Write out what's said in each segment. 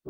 I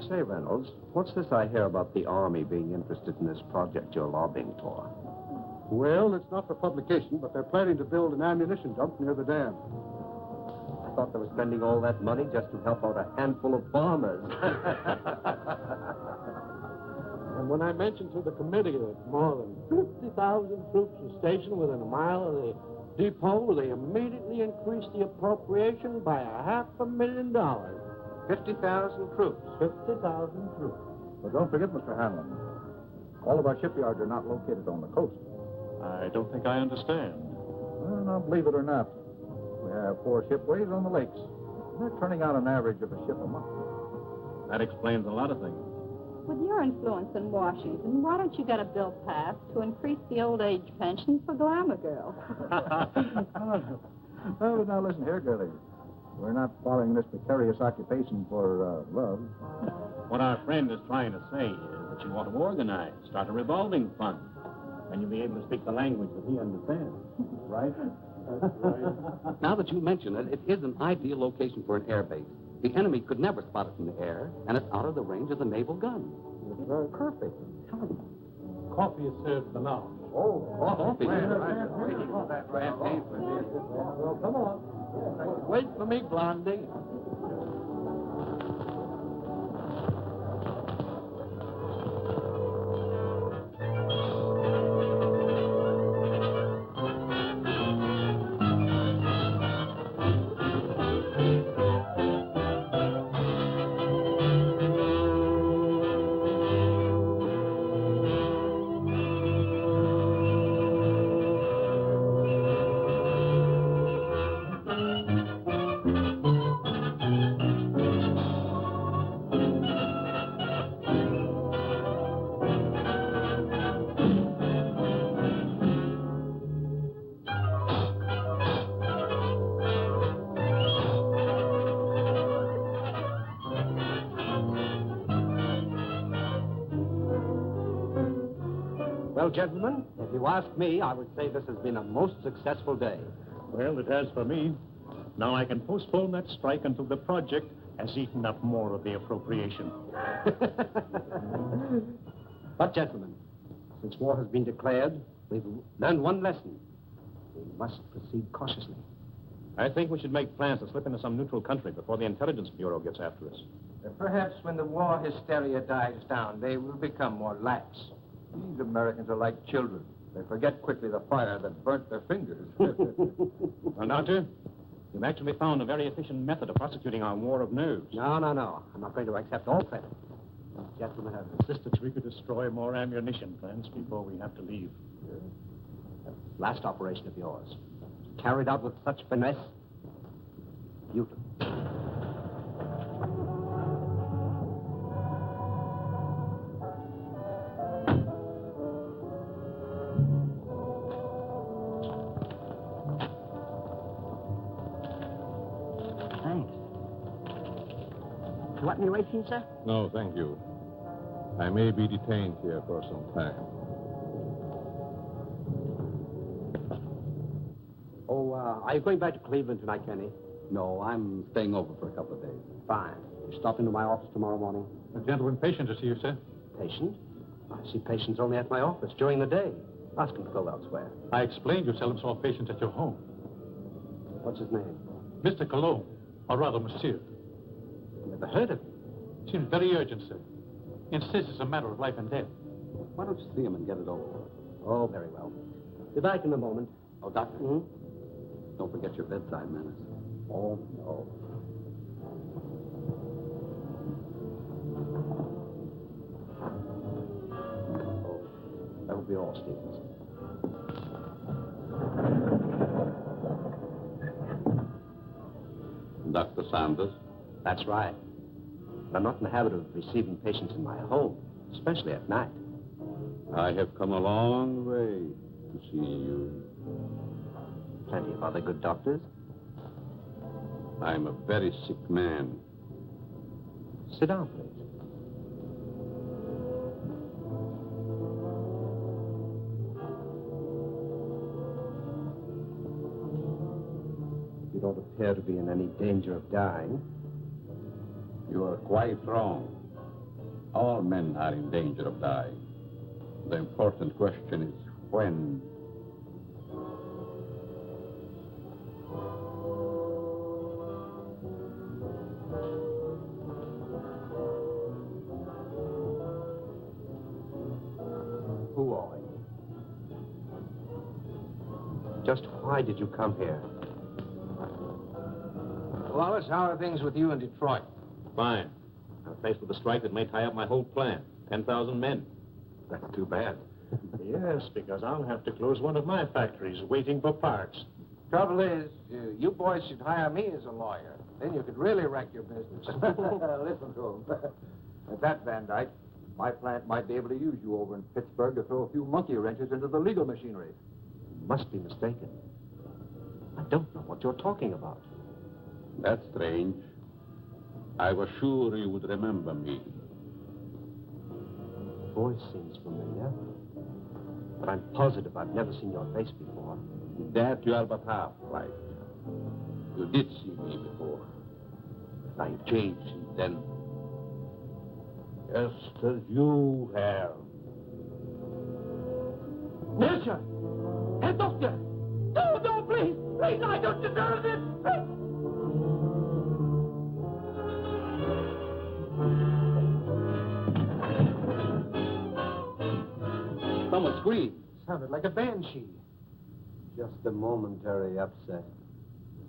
say, Reynolds, what's this I hear about the Army being interested in this project you're lobbying for? Well, it's not for publication, but they're planning to build an ammunition dump near the dam. I thought they were spending all that money just to help out a handful of farmers. And when I mentioned to the committee that more than 50,000 troops were stationed within a mile of the depot, they immediately increased the appropriation by $500,000. 50,000 troops. 50,000 troops. But don't forget, Mr. Hanlon, all of our shipyards are not located on the coast. I don't think I understand. Well, now, believe it or not, we have 4 shipways on the lakes. They're turning out an average of a ship a month. That explains a lot of things. With your influence in Washington, why don't you get a bill passed to increase the old age pension for glamour girls? Oh, now listen here, girlie. We're not following this precarious occupation for love. What our friend is trying to say is that you want to organize, start a revolving fund, and you'll be able to speak the language that he understands. Right? Now that you mention it, it is an ideal location for an air base. The enemy could never spot it in the air, and it's out of the range of the naval gun. It's very perfect. Coffee is served for now. Coffee. Well, come on. Wait for me, Blondie. Well, gentlemen, if you ask me, I would say this has been a most successful day. Well, it has for me. Now I can postpone that strike until the project has eaten up more of the appropriation. But, gentlemen, since war has been declared, we've learned one lesson. We must proceed cautiously. I think we should make plans to slip into some neutral country before the Intelligence Bureau gets after us. Perhaps when the war hysteria dies down, they will become more lax. These Americans are like children. They forget quickly the fire that burnt their fingers. Well, Doctor, you've actually found a very efficient method of prosecuting our war of nerves. No. I'm not going to accept all credit. These gentlemen have insisted We could destroy more ammunition plants before we have to leave. the last operation of yours, carried out with such finesse. Beautiful. Thanks. You want any racing, sir? No, thank you. I may be detained here for some time. Oh, are you going back to Cleveland tonight, Kenny? No, I'm staying over for a couple of days. Fine. You stop into my office tomorrow morning? A gentleman patient to see you, sir. patient. I see patients only at my office during the day. Ask him to go elsewhere. I explained you seldom saw patients at your home. What's his name? Mr. Colomb, or rather, Monsieur. Never heard of him. Seems very urgent, sir. Insists it's a matter of life and death. Why don't you see him and get it over with? Oh, very well. Be back in a moment. Oh, Doctor, don't forget your bedside manners. Oh, no. Oh, that will be all, Stevens. Dr. Sanders? That's right. I'm not in the habit of receiving patients in my home, especially at night. I have come a long way to see you. Plenty of other good doctors. I'm a very sick man. Sit down, please. You don't appear to be in any danger of dying. You are quite wrong. All men are in danger of dying. The important question is when. Who are you? Just why did you come here? Wallace, how are things with you in Detroit? Fine. I'm faced with a strike that may tie up my whole plant. 10,000 men. That's too bad. Yes, because I'll have to close one of my factories waiting for parts. Trouble is, you boys should hire me as a lawyer. Then you could really wreck your business. Listen to him. At that, Van Dyke, my plant might be able to use you over in Pittsburgh to throw a few monkey wrenches into the legal machinery. You must be mistaken. I don't know what you're talking about. That's strange. I was sure you would remember me. Voice seems familiar, but I'm positive I've never seen your face before. That you are but half right. You did see me before. I changed since then. Just as you have. Monsieur! Herr Doctor! No, no, please! Please, I don't deserve this! Please. Someone screamed. Sounded like a banshee. Just a momentary upset.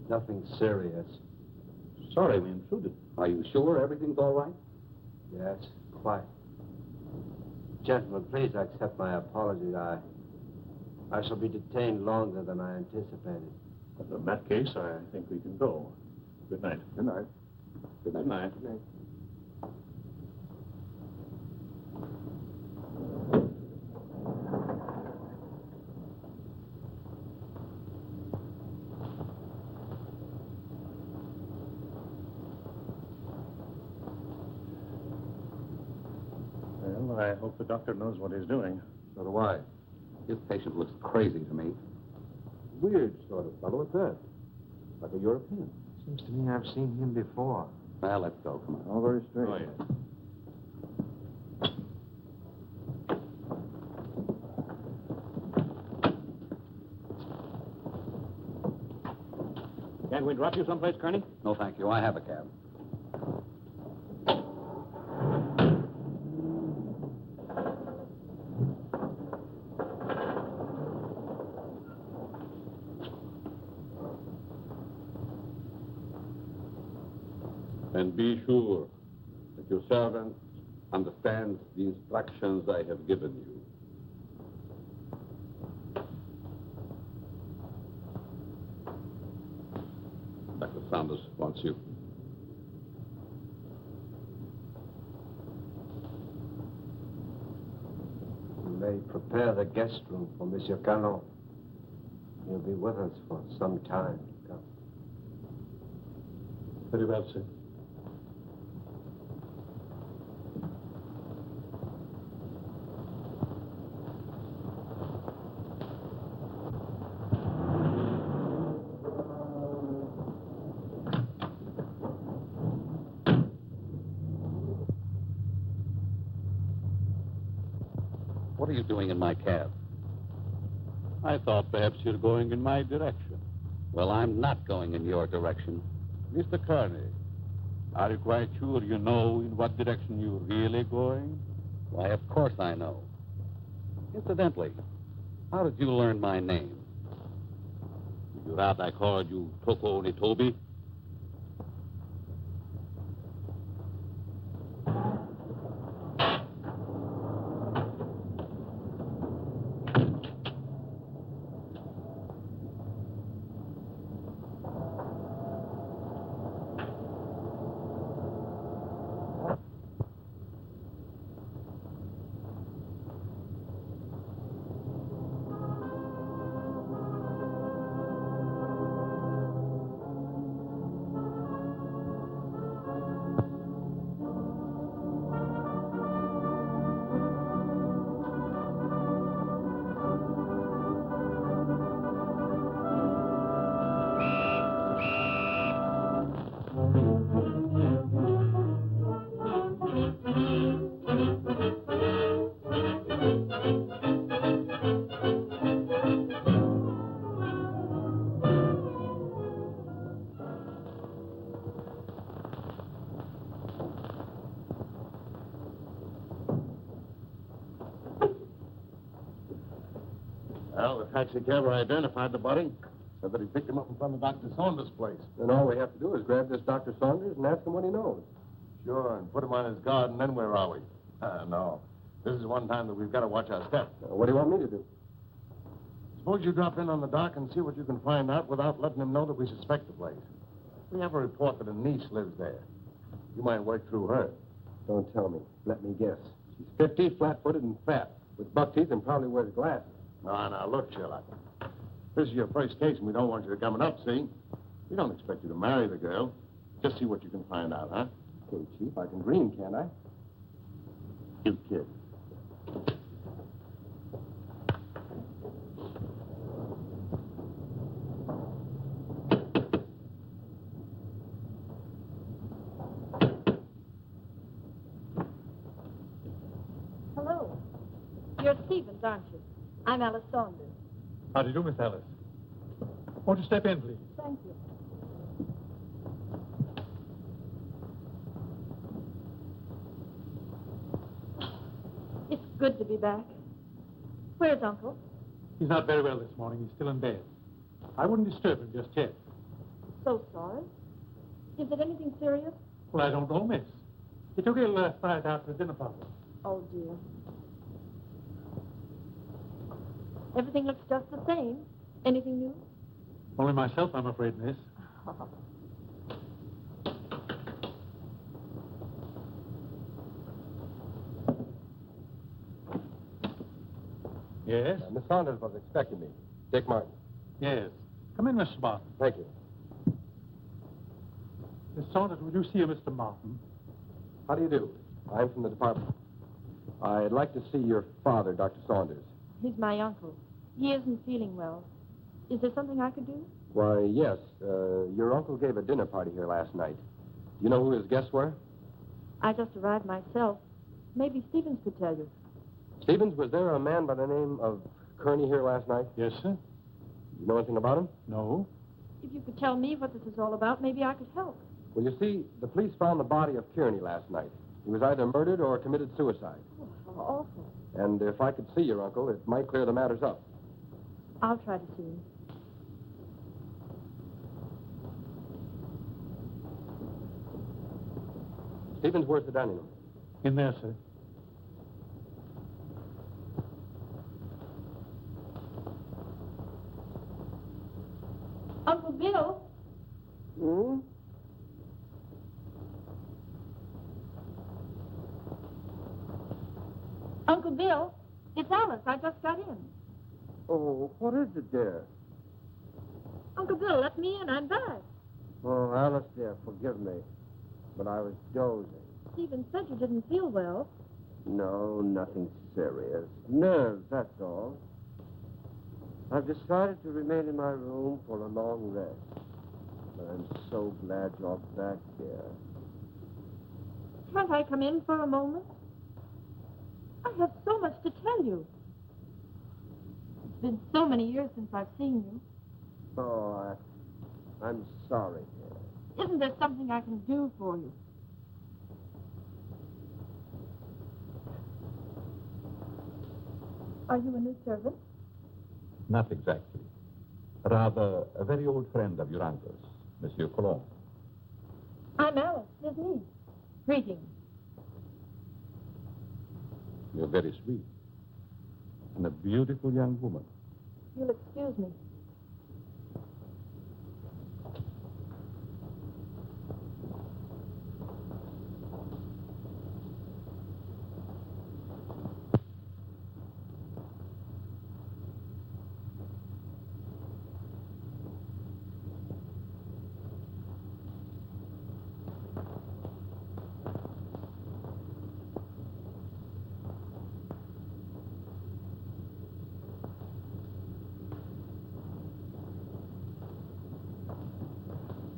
Nothing serious. Sorry we intruded. Are you sure everything's all right? Yes, quite. Gentlemen, please accept my apology. I shall be detained longer than I anticipated. In that case, I think we can go. Good night. Good night. Good night. Good night. Well, I hope the doctor knows what he's doing. So do I. His patient looks crazy to me. Weird sort of fellow at that. Like a European. Seems to me I've seen him before. Well, let's go. Come on. All very straight. Oh, yeah. Can't we drop you someplace, Kearney? No, thank you. I have a cab. And be sure that your servant understands the instructions I have given you. Dr. Sanders wants you. You may prepare the guest room for Monsieur Colomb. He'll be with us for some time to come. Very well, sir. What are you doing in my cab? I thought perhaps you're going in my direction. Well, I'm not going in your direction. Mr. Kearney, are you quite sure you know in what direction you're really going? Why, of course I know. Incidentally, how did you learn my name? You rather I called you Toko Nitobi? Well, the taxi cabber identified the body. Said that he picked him up in front of Dr. Saunders' place. Then all we have to do is grab this Dr. Saunders and ask him what he knows. Sure, and put him on his guard, and then where are we? No. This is one time that we've got to watch our step. What do you want me to do? Suppose you drop in on the dock and see what you can find out without letting him know that we suspect the place. We have a report that a niece lives there. You might work through her. Don't tell me. Let me guess. She's 50, flat-footed, and fat, with buck teeth and probably wears glasses. Now, look, Sherlock. This is your first case, and we don't want you to come up, see? We don't expect you to marry the girl. Just see what you can find out, huh? Okay, Chief, I can dream, can't I? You kid. Hello. You're Stevens, aren't you? I'm Alice Saunders. How do you do, Miss Alice? Won't you step in, please? Thank you. It's good to be back. Where's Uncle? He's not very well this morning. He's still in bed. I wouldn't disturb him just yet. So sorry. Is it anything serious? Well, I don't know, miss. He took ill last night after the dinner party. Oh, dear. Everything looks just the same. Anything new? Only myself, I'm afraid, miss. Yes? Miss Saunders was expecting me. Dick Martin. Yes. Come in, Mr. Martin. Thank you. Miss Saunders, would you see Mr. Martin? How do you do? I'm from the department. I'd like to see your father, Dr. Saunders. He's my uncle. He isn't feeling well. Is there something I could do? Why, yes. Your uncle gave a dinner party here last night. Do you know who his guests were? I just arrived myself. Maybe Stevens could tell you. Stevens, was there a man by the name of Kearney here last night? Yes, sir. You know anything about him? No. If you could tell me what this is all about, maybe I could help. Well, you see, the police found the body of Kearney last night. He was either murdered or committed suicide. Oh, how awful. And if I could see your uncle, it might clear the matters up. I'll try to see him. Stevens, where's the dining room? In there, sir. Uncle Bill? Hmm? Uncle Bill, it's Alice. I just got in. Oh, what is it, dear? Uncle Bill, let me in. I'm back. Oh, Alice, dear, forgive me. But I was dozing. Stephen said you didn't feel well. No, nothing serious. Nerves, that's all. I've decided to remain in my room for a long rest. But I'm so glad you're back, dear. Can't I come in for a moment? I have so much to tell tell you. It's been so many years since I've seen you. Oh, I'm sorry. Isn't there something I can do for you? Are you a new servant? Not exactly. Rather, a very old friend of your uncle's, Monsieur Colomb. I'm Alice, his niece. Greetings. You're very sweet. And a beautiful young woman. You'll excuse me.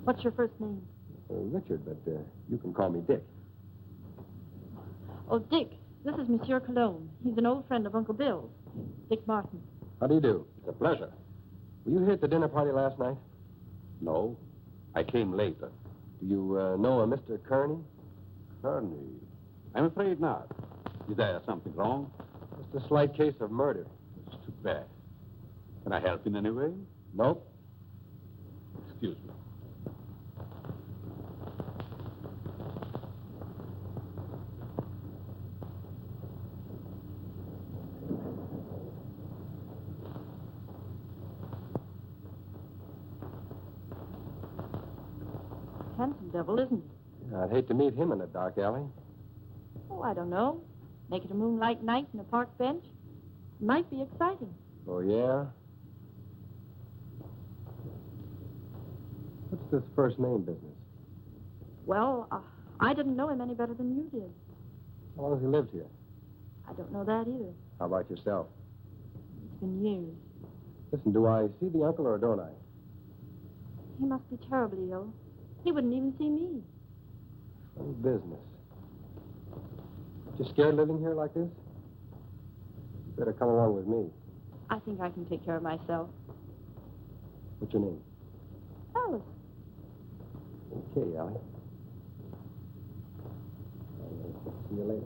What's your first name? Richard, but you can call me Dick. Oh, Dick. This is Monsieur Colomb. He's an old friend of Uncle Bill's. Dick Martin. How do you do? It's a pleasure. Were you here at the dinner party last night? No, I came later. Do you know a Mr. Kearney? Kearney? I'm afraid not. Is there something wrong? Just a slight case of murder. It's too bad. Can I help in any way? Nope. Excuse me. Handsome devil, isn't he? I'd hate to meet him in a dark alley. Oh, I don't know. Make it a moonlight night in a park bench. Might be exciting. Oh, yeah? What's this first name business? Well, I didn't know him any better than you did. How long has he lived here? I don't know that either. How about yourself? It's been years. Listen, do I see the uncle or don't I? He must be terribly ill. He wouldn't even see me. Funny business. You scared living here like this? You better come along with me. I think I can take care of myself. What's your name? Alice. Okay, Allie. See you later.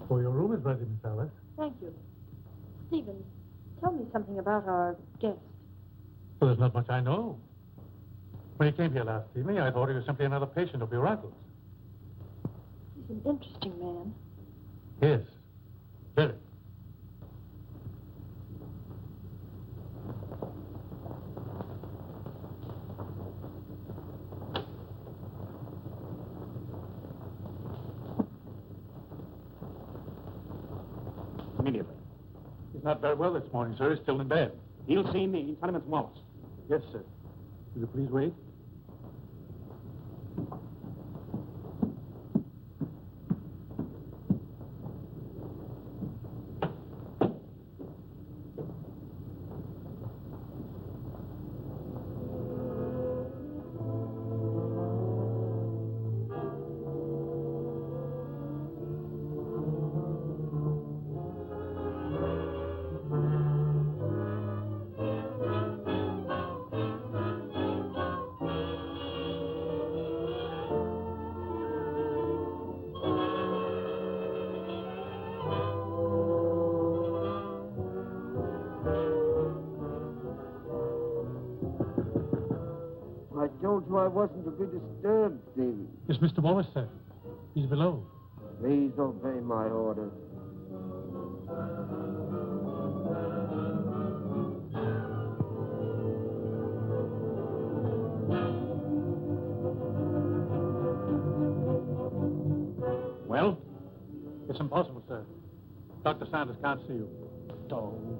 Oh, your room is ready, Miss Alice. Thank you. Stephen, tell me something about our guest. Well, there's not much I know. When he came here last evening, I thought he was simply another patient of your uncle's. He's an interesting man. Yes, very. Immediately. He's not very well this morning, sir. He's still in bed. He'll see me. Tell him it's Wallace. Yes, sir. Will you please wait? I told you I wasn't to be disturbed, Stephen. It's Mr. Wallace, sir. He's below. Please obey my orders. Well? It's impossible, sir. Dr. Sanders can't see you. Don't.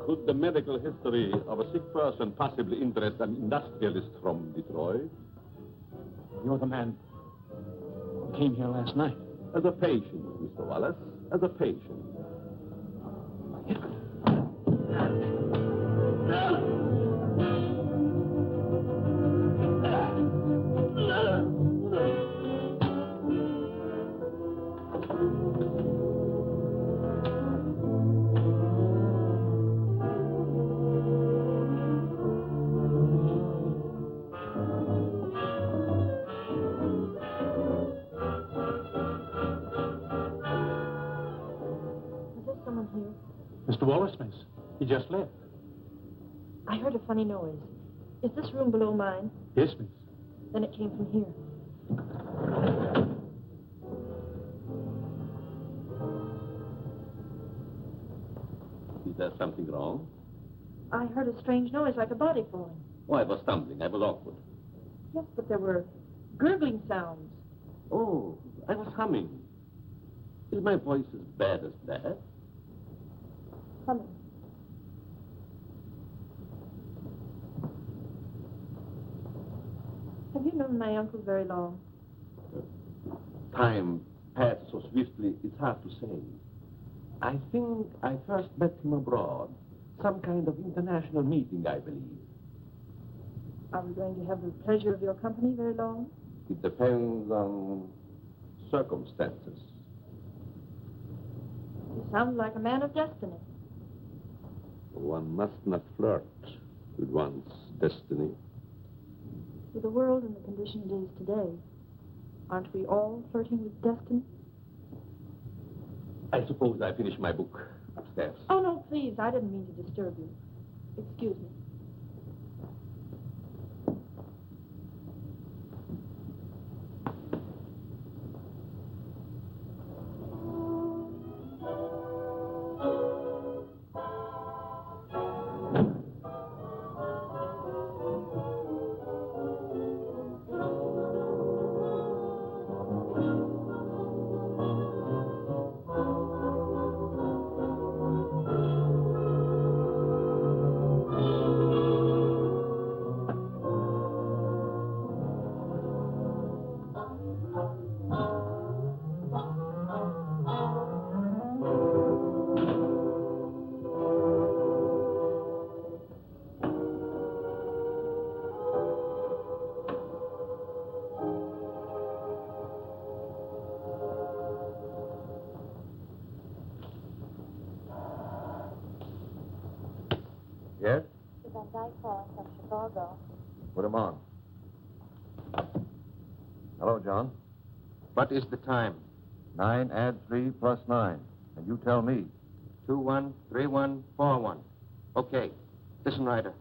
Could the medical history of a sick person possibly interest an industrialist from Detroit? You're the man who came here last night. As a patient, Mr. Wallace, as a patient. Mr. Wallace, miss. He just left. I heard a funny noise. Is this room below mine? Yes, miss. Then it came from here. Is there something wrong? I heard a strange noise like a body falling. Oh, I was stumbling. I was awkward. Yes, but there were gurgling sounds. Oh, I was humming. Is my voice as bad as that? Humming. Have you known my uncle very long? Time passed so swiftly, it's hard to say. I think I first met him abroad. Some kind of international meeting, I believe. Are we going to have the pleasure of your company very long? It depends on circumstances. You sound like a man of destiny. One must not flirt with one's destiny. With the world and the condition it is today, aren't we all flirting with destiny? I suppose I finished my book upstairs. Oh, no, please. I didn't mean to disturb you. Excuse me. Yes? Van Dyke calling from Chicago. Put him on. Hello, John. What is the time? 9 add 3 plus 9. And you tell me. 213141. Okay. Listen, Ryder.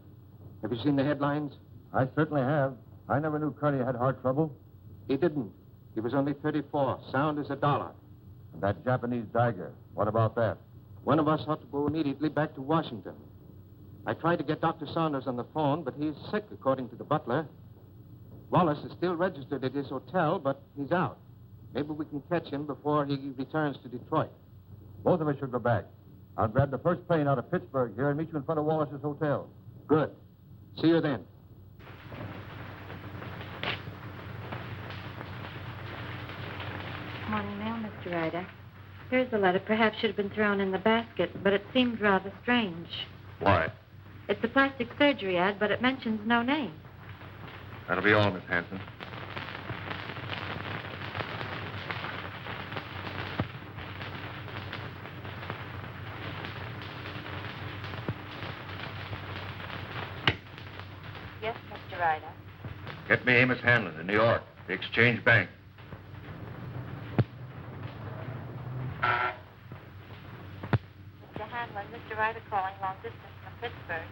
Have you seen the headlines? I certainly have. I never knew Curly had heart trouble. He didn't. He was only 34. Sound as $1. And that Japanese dagger. What about that? One of us ought to go immediately back to Washington. I tried to get Dr. Saunders on the phone, but he's sick, according to the butler. Wallace is still registered at his hotel, but he's out. Maybe we can catch him before he returns to Detroit. Both of us should go back. I'll grab the first plane out of Pittsburgh here and meet you in front of Wallace's hotel. Good. See you then. Morning mail, Mr. Ryder. Here's the letter. Perhaps should have been thrown in the basket, but it seemed rather strange. Why? It's a plastic surgery ad, but it mentions no name. That'll be all, Miss Hanson. Get me Amos Hanlon in New York, the Exchange Bank. Mr. Hanlon, Mr. Ryder calling long distance from Pittsburgh.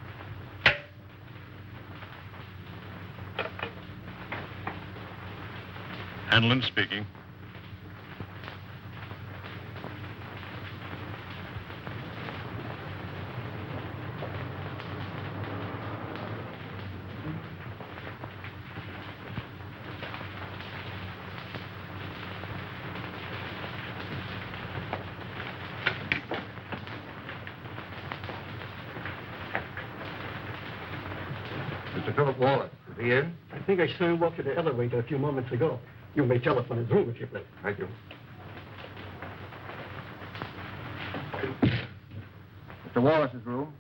Hanlon speaking. Mr. Philip Wallace, is he in? I think I saw him walk to the elevator a few moments ago. You may telephone his room if you please. Thank you. Mr. Wallace's room.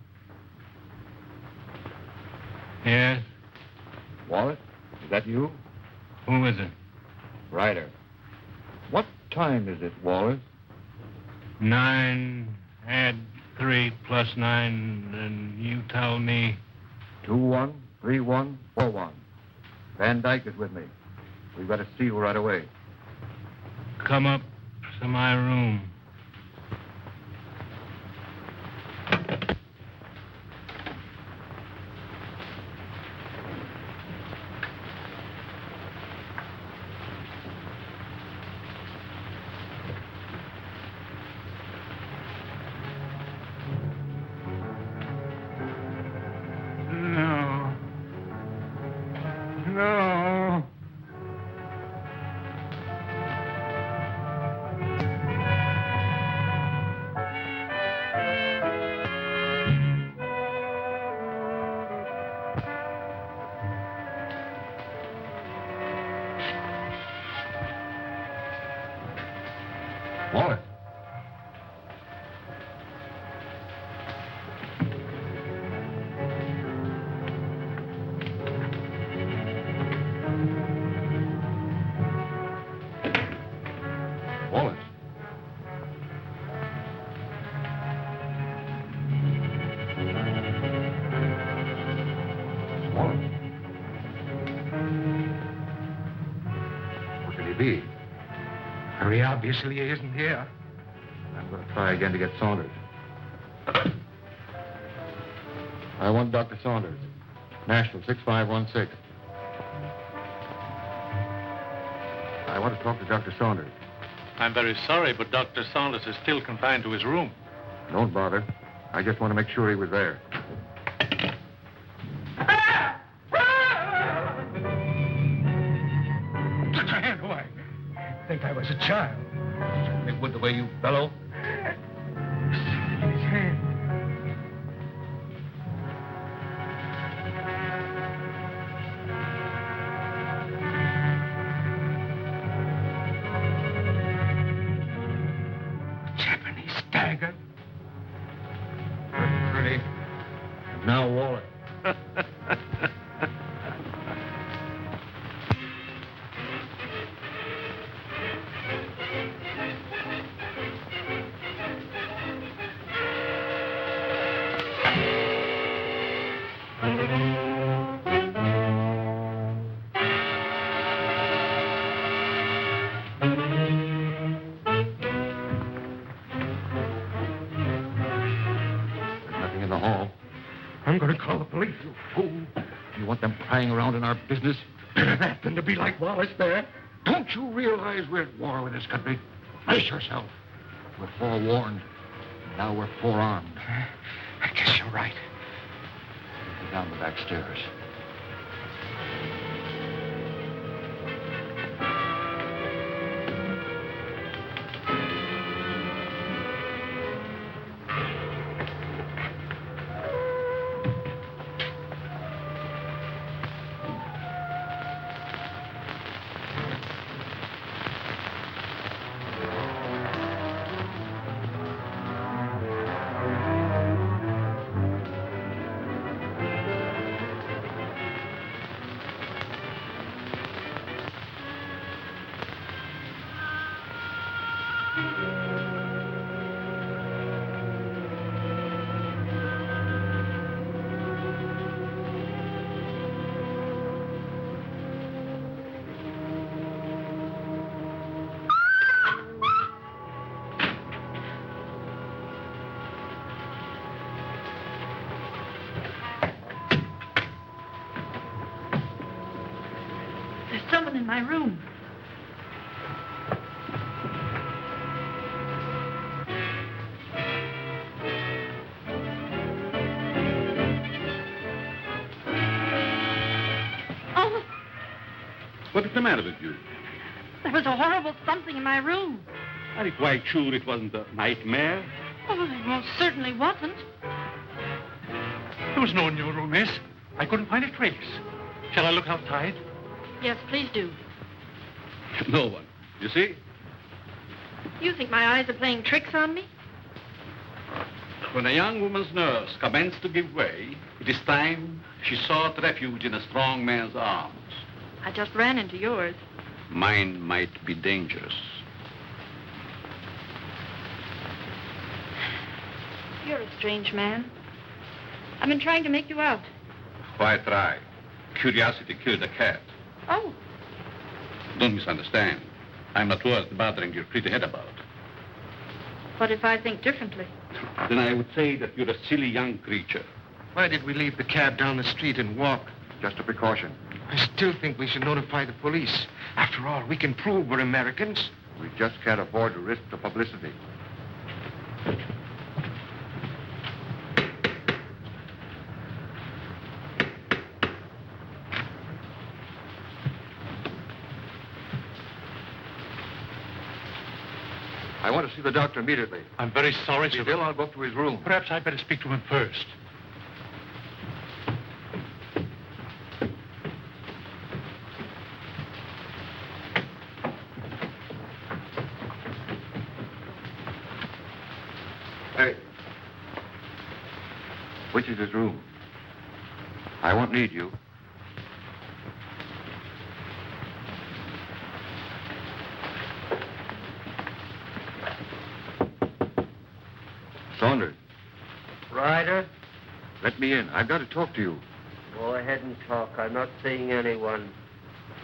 Yes? Wallace, is that you? Who is it? Ryder. What time is it, Wallace? 9, add 3 plus 9, and you tell me... 213141. Van Dyke is with me. We've got to see you right away. Come up to my room. No. No. Wallace. Wallace. Wallace. Where could he be? Very obviously he isn't here. I'm going to try again to get Saunders. I want Dr. Saunders. National 6516. I want to talk to Dr. Saunders. I'm very sorry, but Dr. Saunders is still confined to his room. Don't bother. I just want to make sure he was there. Put your hand away. I think I was a child. Make wood the way you bellow. His hand. Japanese dagger. Pretty. Now Wallace. Nothing in the hall. I'm going to call the police. You fool. You want them prying around in our business? Better that than to be like Wallace there. Don't you realize we're at war with this country? Brace yourself. We're forewarned. Now we're forearmed. I guess you're right. Go down the back stairs. There's someone in my room. Oh, What is the matter with you? there was a horrible something in my room. Are you quite sure it wasn't a nightmare? Oh, it most certainly wasn't. There was no one in your room, miss. I couldn't find a trace. Shall I look outside? Yes, please do. No one. You see? You think my eyes are playing tricks on me? When a young woman's nerves commence to give way, it is time she sought refuge in a strong man's arms. I just ran into yours. Mine might be dangerous. You're a strange man. I've been trying to make you out. Why try? Curiosity killed a cat. Oh, Don't misunderstand. I'm not worth bothering your pretty head about. what if I think differently? Then I would say that you're a silly young creature. Why did we leave the cab down the street and walk? Just a precaution. I still think we should notify the police. After all, we can prove we're Americans. We just can't afford to risk the publicity. I want to see the doctor immediately. I'm very sorry, sir. Bill, I'll go up to his room. Perhaps I'd better speak to him first. Hey. Which is his room? I won't need you. Saunders, Ryder, let me in. I've got to talk to you. go ahead and talk. I'm not seeing anyone.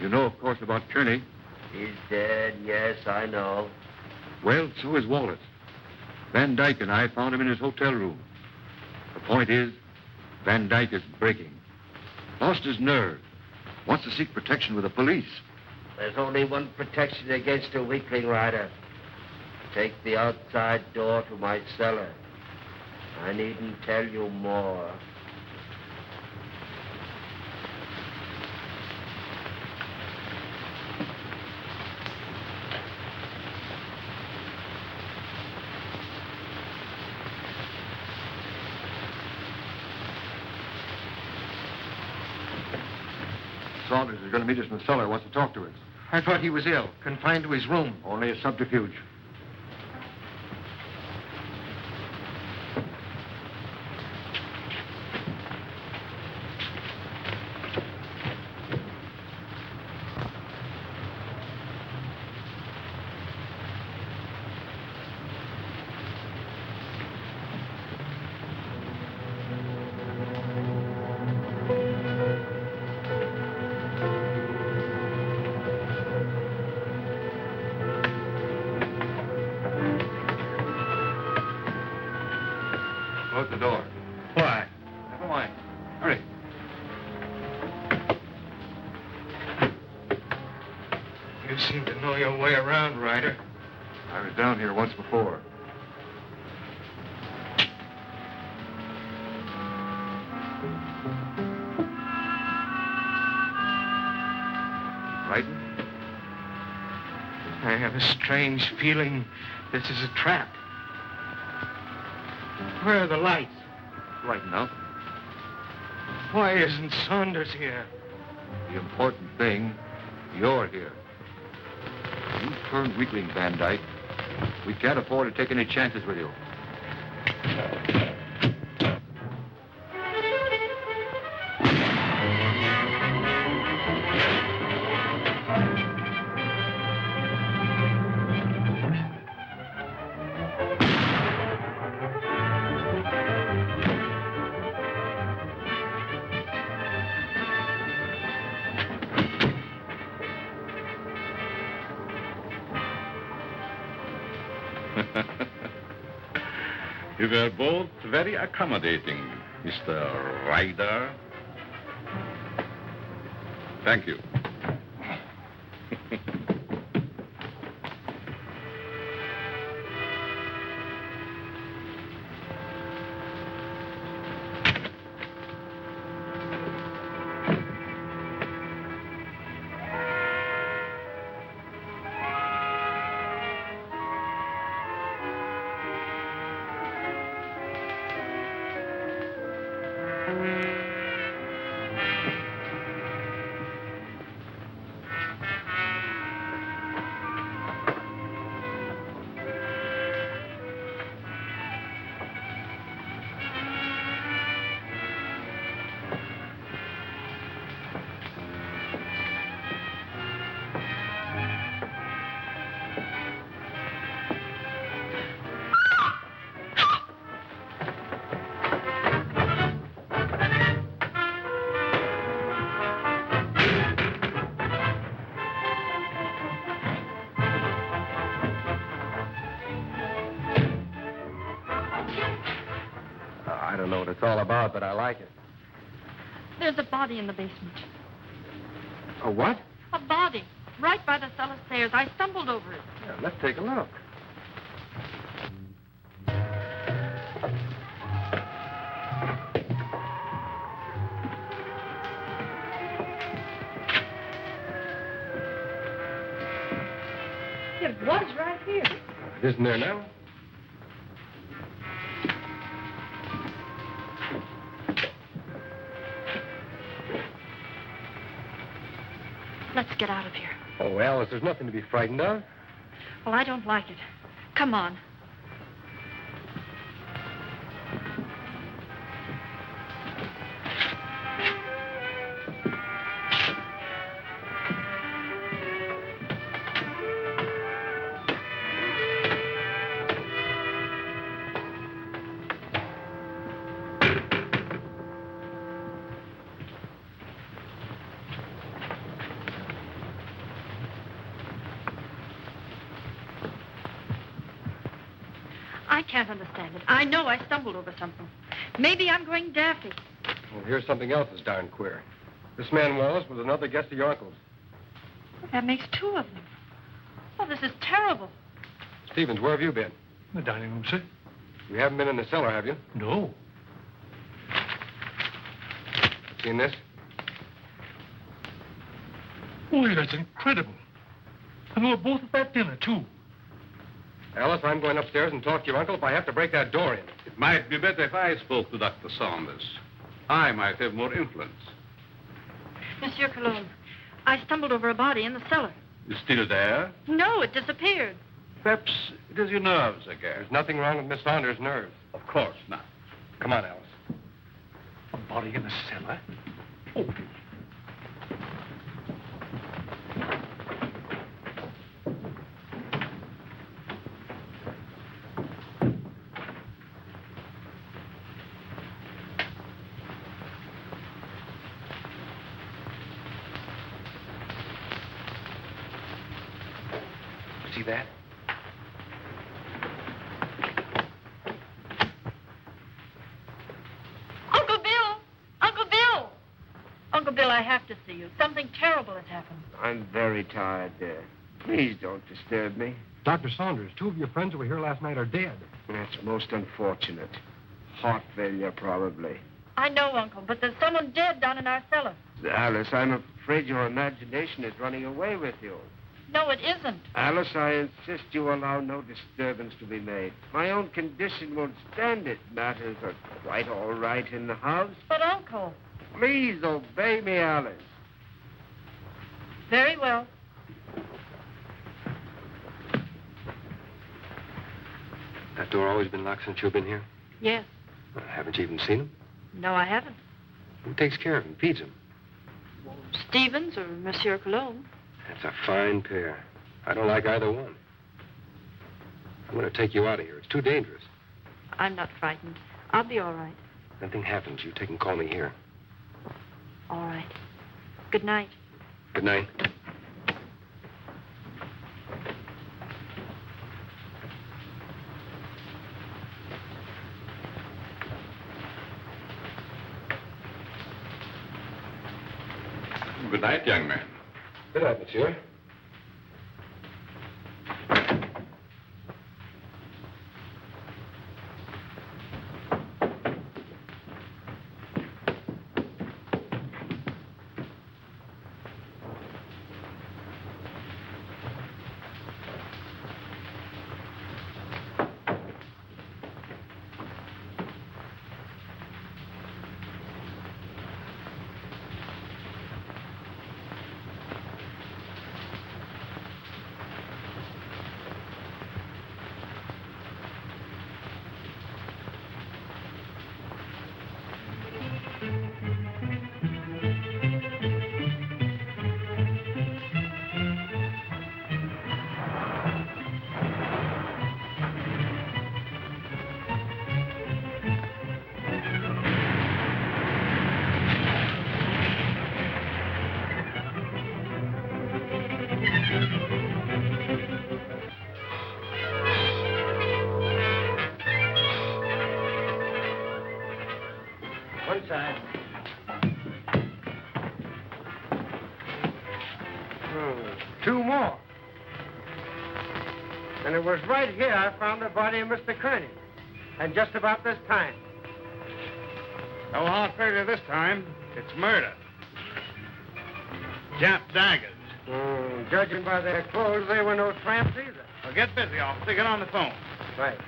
You know, of course, about Kearney. He's dead, yes, I know. Well, so is Wallace. Van Dyke and I found him in his hotel room. The point is, Van Dyke is breaking. Lost his nerve. Wants to seek protection with the police. There's only one protection against a weakling, Ryder. Take the outside door to my cellar. I needn't tell you more. Saunders is going to meet us in the cellar. Wants to talk to us. I thought he was ill, confined to his room. Only a subterfuge. Close the door. Why? Never mind. Hurry. You seem to know your way around, Ryder. I was down here once before. Frightened? I have a strange feeling this is a trap. Where are the lights? Right enough. Why isn't Saunders here? The important thing, you're here. You turned weakling, Van Dyke. We can't afford to take any chances with you. You were both very accommodating, Mr. Ryder. Thank you. don't know what it's all about, but I like it. There's a body in the basement. A what? A body. Right by the cellar stairs. I stumbled over it. Yeah, let's take a look. It was right here. It isn't there now? Let's get out of here. Oh, Alice, there's nothing to be frightened of. Well, I don't like it. Come on. I can't understand it. I know I stumbled over something. Maybe I'm going daffy. Well, here's something else that's darn queer. This man Wallace was another guest of your uncle's. That makes two of them. Oh, this is terrible. Stevens, where have you been? The dining room, sir. You haven't been in the cellar, have you? No. Seen this? Boy, that's incredible. And we were both at that dinner, too. Alice, I'm going upstairs and talk to your uncle if I have to break that door in. It might be better if I spoke to Dr. Saunders. I might have more influence. Monsieur Colomb, I stumbled over a body in the cellar. It's still there? No, it disappeared. Perhaps it is your nerves again. There's nothing wrong with Miss Saunders' nerves. Of course not. Come on, Alice. A body in the cellar? Oh. See that? Uncle Bill! Uncle Bill! Uncle Bill, I have to see you. Something terrible has happened. I'm very tired, dear. Please don't disturb me. Dr. Saunders, two of your friends who were here last night are dead. That's most unfortunate. Heart failure, probably. I know, Uncle, but there's someone dead down in our cellar. Alice, I'm afraid your imagination is running away with you. No, it isn't. Alice, I insist you allow no disturbance to be made. My own condition won't stand it. Matters are quite all right in the house. But, Uncle... Please obey me, Alice. Very well. That door always been locked since you've been here? Yes. Haven't you even seen him? No, I haven't. Who takes care of him, feeds him? Stevens or Monsieur Colomb. That's a fine pair. I don't like either one. I'm going to take you out of here. It's too dangerous. I'm not frightened. I'll be all right. If anything happens, you take and call me here. All right. Good night. Good night. Good night, young man. Good night, monsieur. 2 more. And it was right here I found the body of Mr. Kearney. And just about this time. No hard failure this time. It's murder. Jap daggers. Judging by their clothes, they were no tramps either. Well, get busy, officer. Get on the phone. Right.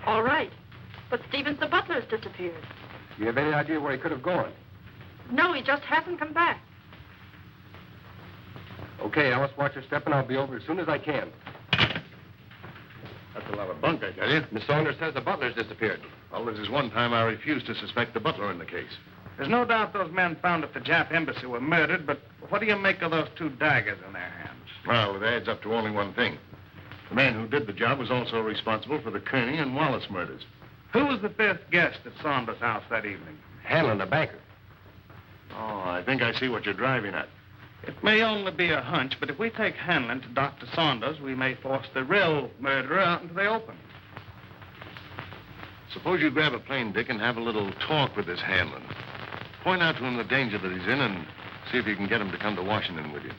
All right. But Stevens, the butler, has disappeared. You have any idea where he could have gone? No, he just hasn't come back. Okay, Alice, watch your step, and I'll be over as soon as I can. That's a lot of bunk, I tell you. Miss Saunders says the butler's disappeared. Well, this is one time I refused to suspect the butler in the case. There's no doubt those men found at the Jap embassy were murdered, but what do you make of those 2 daggers in their hands? Well, it adds up to only one thing. The man who did the job was also responsible for the Kearney and Wallace murders. Who was the 5th guest at Saunders' house that evening? Hanlon, the banker. Oh, I think I see what you're driving at. It may only be a hunch, but if we take Hanlon to Dr. Saunders, we may force the real murderer out into the open. Suppose you grab a plane, Dick, and have a little talk with this Hanlon. Point out to him the danger that he's in and see if you can get him to come to Washington with you.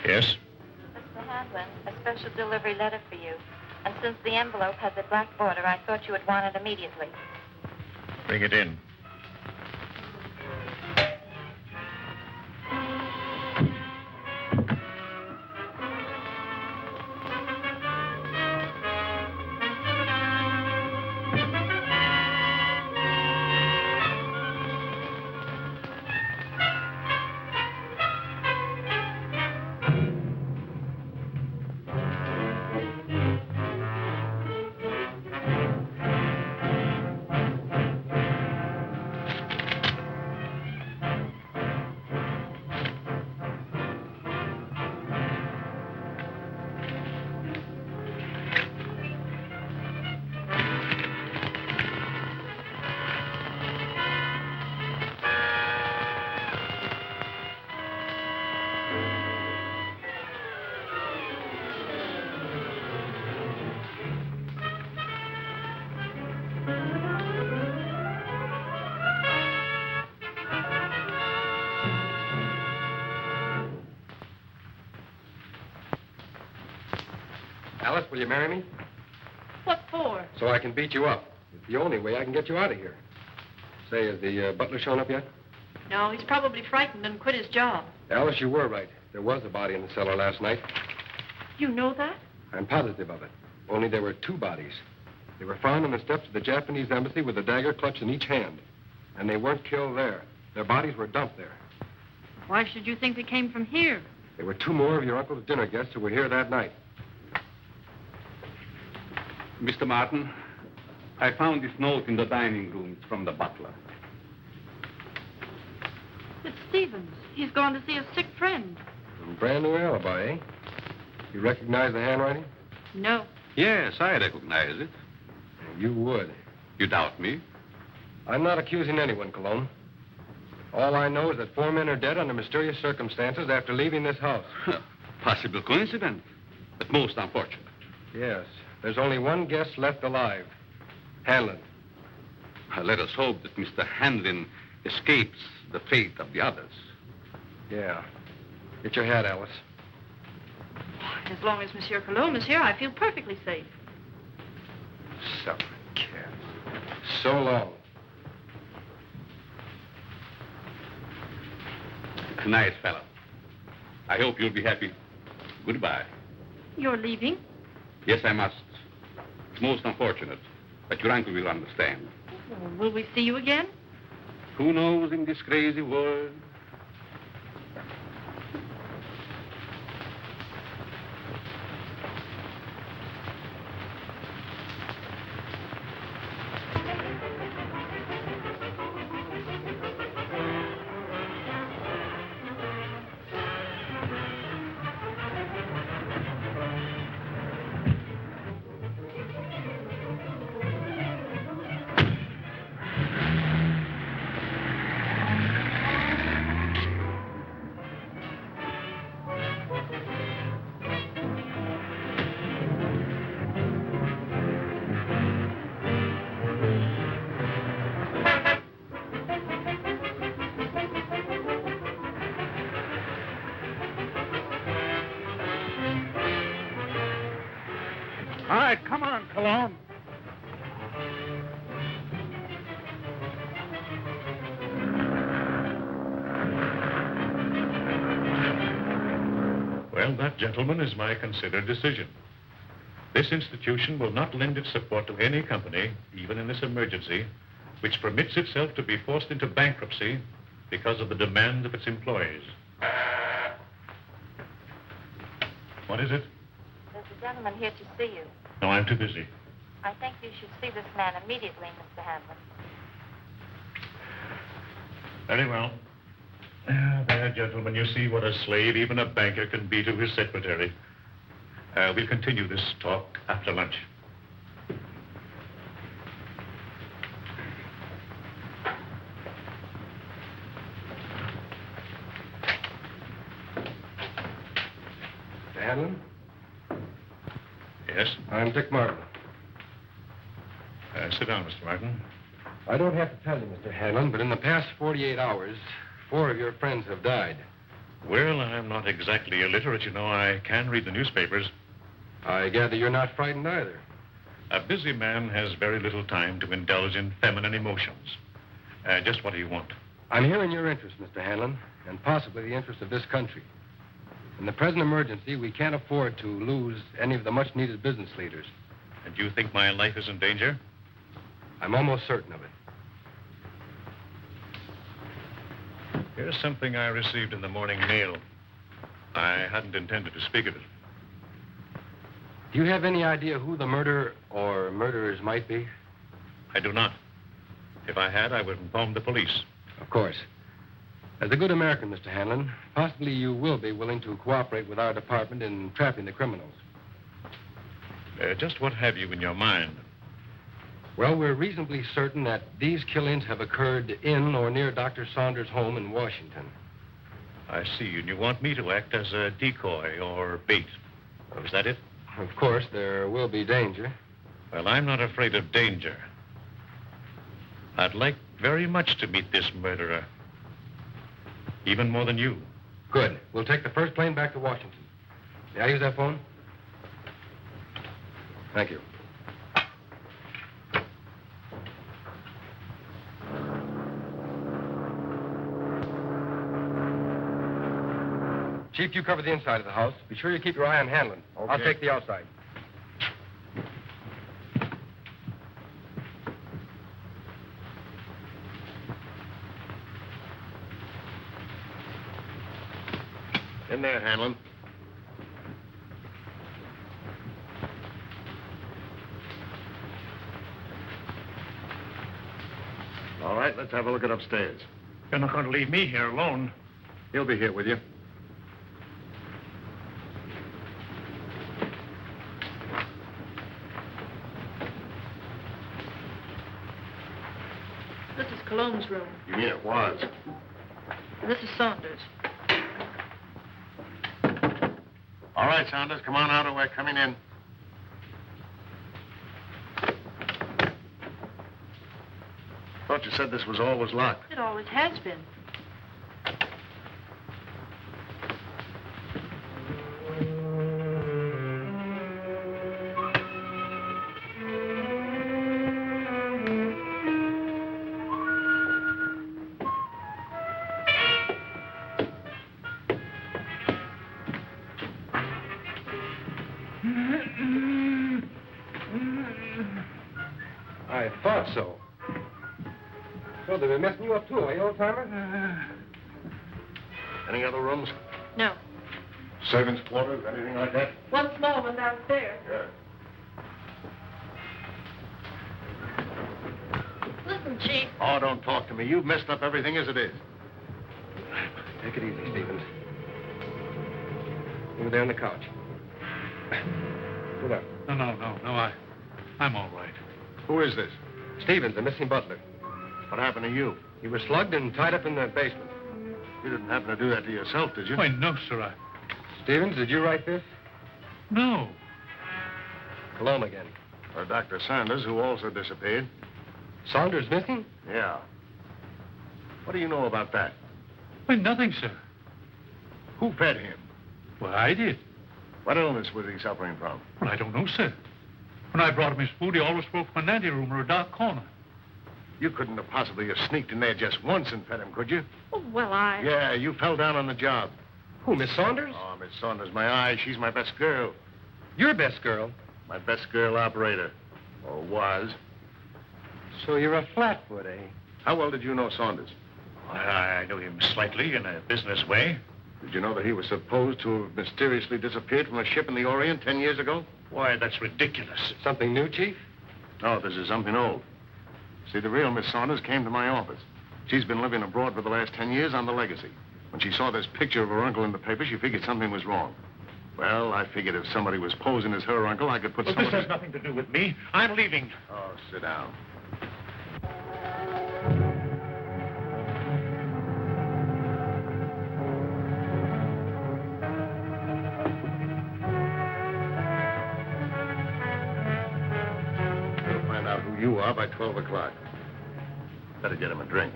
Yes? Mr. Hanlon, a special delivery letter for you. And since the envelope has a black border, I thought you would want it immediately. Bring it in. Alice, will you marry me? What for? So I can beat you up. It's the only way I can get you out of here. Say, has the butler shown up yet? No, he's probably frightened and quit his job. Alice, you were right. There was a body in the cellar last night. You know that? I'm positive of it. Only there were 2 bodies. They were found on the steps of the Japanese embassy with a dagger clutched in each hand. And they weren't killed there. Their bodies were dumped there. Why should you think they came from here? There were 2 more of your uncle's dinner guests who were here that night. Mr. Martin, I found this note in the dining room. It's from the butler. It's Stevens. He's gone to see a sick friend. Brand new alibi, eh? You recognize the handwriting? No. Yes, I recognize it. You would. You doubt me? I'm not accusing anyone, Colomb. All I know is that 4 men are dead under mysterious circumstances after leaving this house. Possible coincidence, but most unfortunate. Yes. There's only one guest left alive. Hanlon. Let us hope that Mr. Hanlon escapes the fate of the others. Yeah. Get your hat, Alice. As long as Monsieur Colomb is here, I feel perfectly safe. Suffering cat. So long. Nice fellow. I hope you'll be happy. Goodbye. You're leaving? Yes, I must. It's most unfortunate, but your uncle will understand. Will we see you again? Who knows in this crazy world? right. Come on, Colomb. Well, that, gentlemen, is my considered decision. This institution will not lend its support to any company, even in this emergency, which permits itself to be forced into bankruptcy because of the demands of its employees. What is it? There's a gentleman here to see you. No, I'm too busy. I think you should see this man immediately, Mr. Hanlon. Very well. There, gentlemen, you see what a slave even a banker can be to his secretary. We'll continue this talk after lunch. Mr. Hanlon? Yes? I'm Dick Martin. Sit down, Mr. Martin. I don't have to tell you, Mr. Hanlon, but in the past 48 hours, 4 of your friends have died. Well, I'm not exactly illiterate, you know. I can read the newspapers. I gather you're not frightened either. A busy man has very little time to indulge in feminine emotions. Just what do you want? I'm here in your interest, Mr. Hanlon, and possibly the interest of this country. In the present emergency, we can't afford to lose any of the much-needed business leaders. And you think my life is in danger? I'm almost certain of it. Here's something I received in the morning mail. I hadn't intended to speak of it. Do you have any idea who the murderer or murderers might be? I do not. If I had, I would inform the police. Of course. As a good American, Mr. Hanlon, possibly you will be willing to cooperate with our department in trapping the criminals. Just what have you in your mind? Well, we're reasonably certain that these killings have occurred in or near Dr. Saunders' home in Washington. I see, and you want me to act as a decoy or bait. Is that it? Of course, there will be danger. Well, I'm not afraid of danger. I'd like very much to meet this murderer. Even more than you. Good. We'll take the first plane back to Washington. May I use that phone? Thank you. Chief, you cover the inside of the house. Be sure you keep your eye on Hanlon. Okay. I'll take the outside. In there, Hanlon. All right, let's have a look at upstairs. You're not going to leave me here alone. He'll be here with you. This is Colomb's room. You mean it was? And this is Saunders. All right, Saunders, come on out or we're coming in. Thought you said this was always locked. It always has been. I thought so. So they've been messing you up too, eh, old-timer? Any other rooms? No. Servants' quarters, anything like that? One small one downstairs. Yeah. Listen, Chief. Oh, don't talk to me. You've messed up everything as it is. Take it easy, Stevens. Over there on the couch. Sit up. No, I'm all right. Who is this? Stevens, the missing butler. What happened to you? He was slugged and tied up in the basement. You didn't happen to do that to yourself, did you? Why, no, sir. Stevens, did you write this? No. Colomb again. Or Dr. Saunders, who also disappeared. Saunders missing? Yeah. What do you know about that? Why, nothing, sir. Who fed him? Well, I did. What illness was he suffering from? Well, I don't know, sir. When I brought him his food, he always spoke from an anteroom or a dark corner. You couldn't have possibly have sneaked in there just once and fed him, could you? Oh, well, I... Yeah, you fell down on the job. Who, Miss Saunders? Oh, Miss Saunders, my eye. She's my best girl. Your best girl? My best girl operator. Or was. So you're a flatfoot, eh? How well did you know Saunders? I knew him slightly in a business way. Did you know that he was supposed to have mysteriously disappeared from a ship in the Orient 10 years ago? Why, that's ridiculous. Something new, Chief? No, this is something old. See, the real Miss Saunders came to my office. She's been living abroad for the last 10 years on the legacy. When she saw this picture of her uncle in the paper, she figured something was wrong. Well, I figured if somebody was posing as her uncle, I could put Well, someone... this has nothing to do with me. I'm leaving. Oh, sit down. We'll find out who you are by 12 o'clock. Better get him a drink.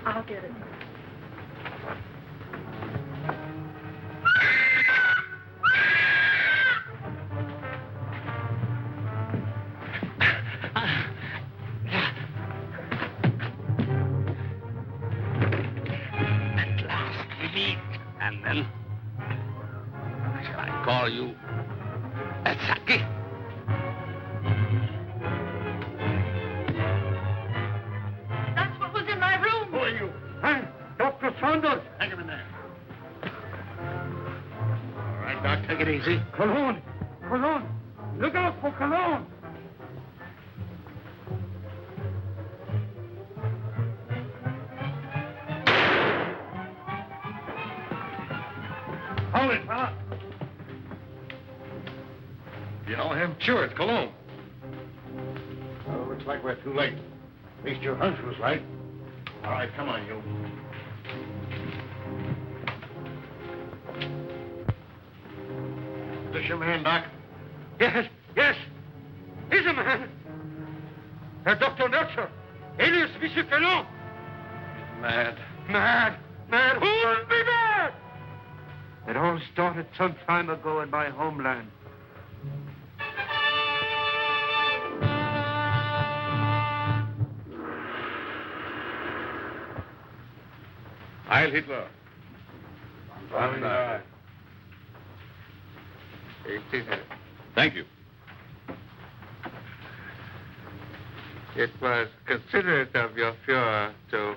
I'll get it. At last we meet. And then, shall I call you Saki? That's what was in my room. Who are you? Huh? Dr. Saunders. Hang him in there. All right, Doc, take it easy. Cologne. Cologne. Look out for Cologne. Hold it, fella. You know him? Sure, it's Colomb. Well, looks like we're too late. At least your hunch was right. All right, come on, you. Is this your man, Doc? Yes, yes. He's a man. Dr. Nurture, alias Monsieur Colomb. Mad. Mad. Mad. Who would be mad? It all started some time ago in my homeland. Heil Hitler. Thank you. It was considerate of your Fuhrer to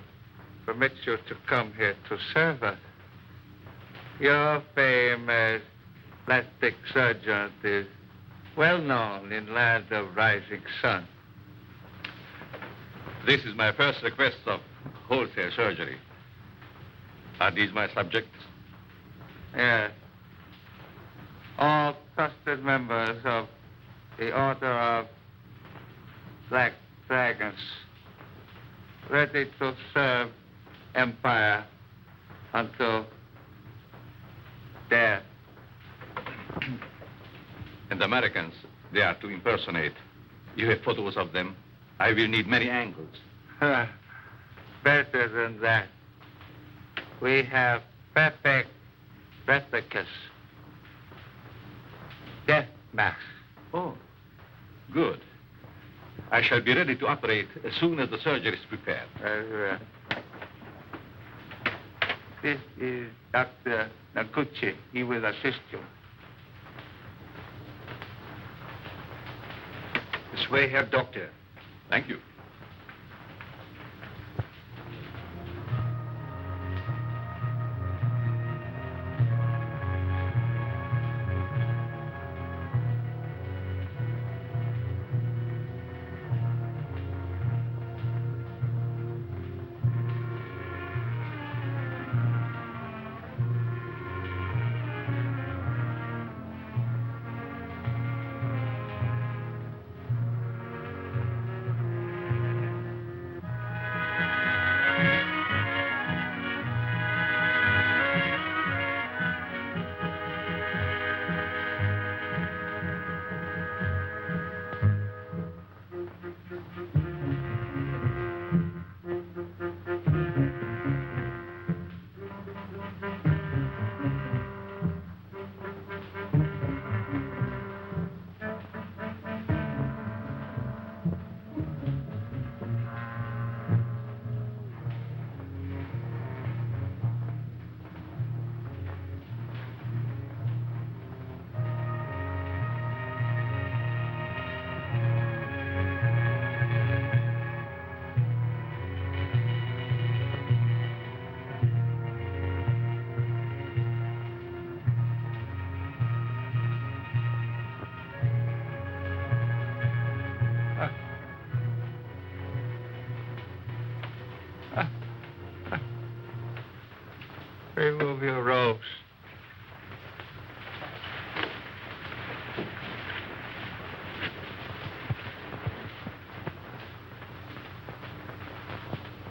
permit you to come here to serve us. Your fame as plastic surgeon is well known in land of rising sun. This is my first request of wholesale surgery. Are these my subjects? Yes. All trusted members of the Order of Black Dragons, ready to serve Empire until death. And Americans, they are to impersonate. You have photos of them. I will need many angles. Better than that. We have perfect replicas. Death masks. Oh, good. I shall be ready to operate as soon as the surgery is prepared. This is Dr. Naguchi. He will assist you. This way, Herr Doctor. Thank you. Remove your robes.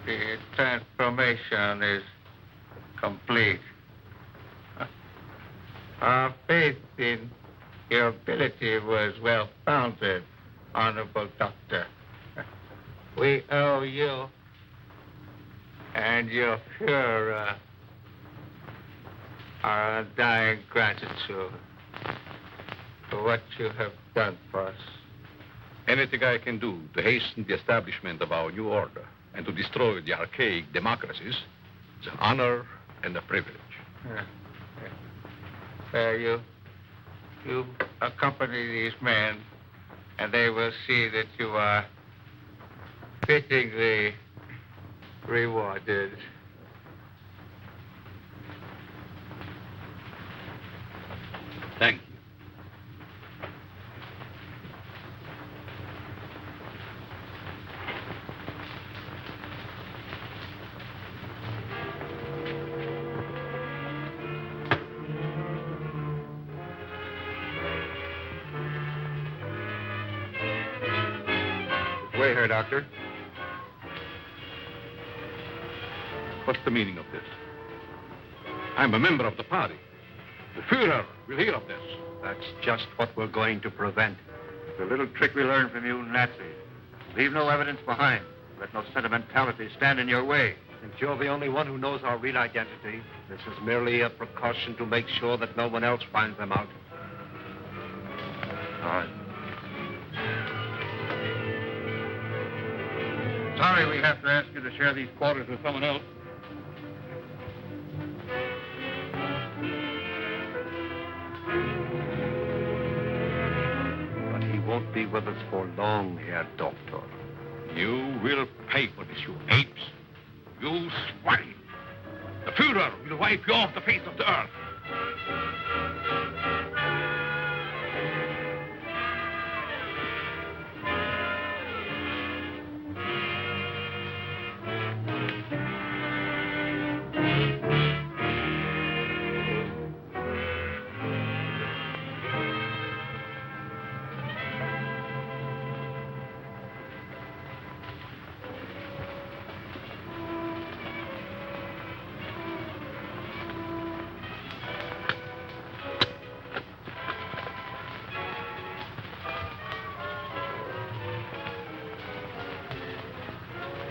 The transformation is complete. Our faith in your ability was well founded, Honorable Doctor. We owe you and your Fuhrer our undying gratitude for what you have done for us. Anything I can do to hasten the establishment of our new order and to destroy the archaic democracies is an honor and a privilege. You accompany these men, and they will see that you are fittingly rewarded. Thank you. Wait here, Doctor. What's the meaning of this? I'm a member of the party. The Fuhrer will hear of this. That's just what we're going to prevent. The little trick we learned from you Nazis. Leave no evidence behind. Let no sentimentality stand in your way. Since you're the only one who knows our real identity, this is merely a precaution to make sure that no one else finds them out. All right. Sorry we have to ask you to share these quarters with someone else. But he won't be with us for long, Herr Doctor. You will pay for this, you apes. You swine. The Fuhrer will wipe you off the face of the earth.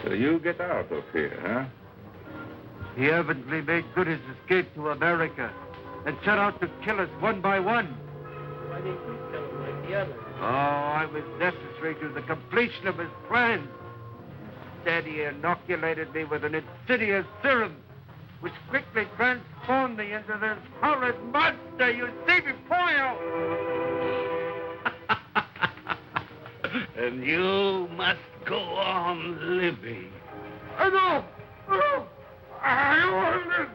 So you get out of here, huh? He evidently made good his escape to America and set out to kill us one by one. Why didn't you kill him like the others? Oh, I was necessary to the completion of his plan. Instead, he inoculated me with an insidious serum, which quickly transformed me into this horrid monster you see before you. And you must go on living. No! No! I want to